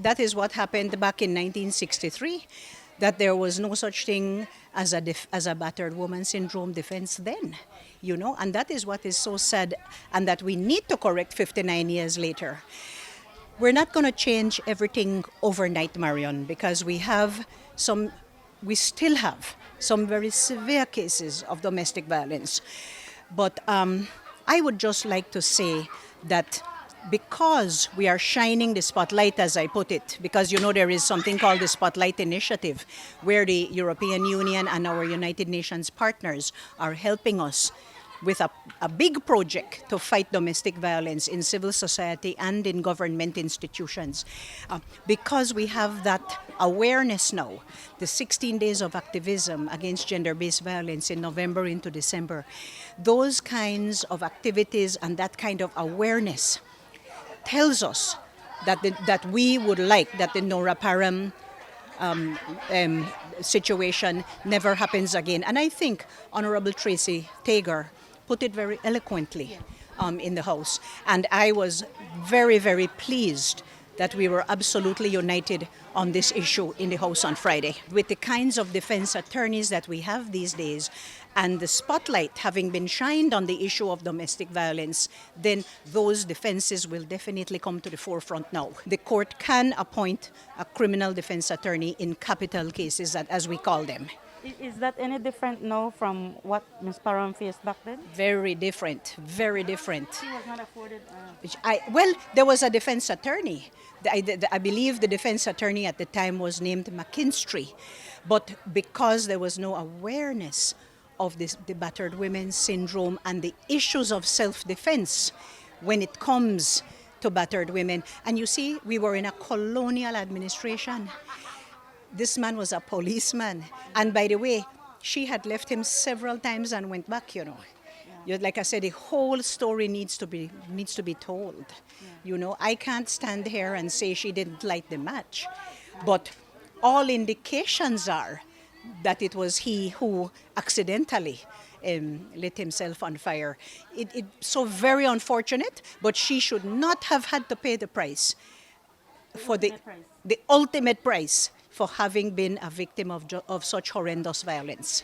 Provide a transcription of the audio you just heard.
that is what happened back in 1963, that there was no such thing as a battered woman syndrome defense then, and that is what is so sad, and that we need to correct 59 years later. We're not going to change everything overnight, Marion, because we still have some very severe cases of domestic violence. But I would just like to say that because we are shining the spotlight, as I put it, because there is something called the Spotlight Initiative, where the European Union and our United Nations partners are helping us with a big project to fight domestic violence in civil society and in government institutions. Because we have that awareness now, the 16 days of activism against gender-based violence in November into December, those kinds of activities and that kind of awareness tells us that we would like that the Nora Parham situation never happens again. And I think Honorable Tracy Tager put it very eloquently in the House. And I was very, very pleased that we were absolutely united on this issue in the House on Friday. With the kinds of defense attorneys that we have these days, and the spotlight having been shined on the issue of domestic violence, then those defenses will definitely come to the forefront now. The court can appoint a criminal defense attorney in capital cases, as we call them. Is that any different now from what Ms. Parham faced back then? Very different, very different. She was not afforded. There was a defense attorney. I believe the defense attorney at the time was named McKinstry. But because there was no awareness of the battered women syndrome and the issues of self-defense when it comes to battered women. And you see, we were in a colonial administration. This man was a policeman. And by the way, she had left him several times and went back, Like I said, the whole story needs to be told. I can't stand here and say she didn't light the match. But all indications are that it was he who accidentally lit himself on fire. It's so very unfortunate, but she should not have had to pay the price for the ultimate price for having been a victim of such horrendous violence.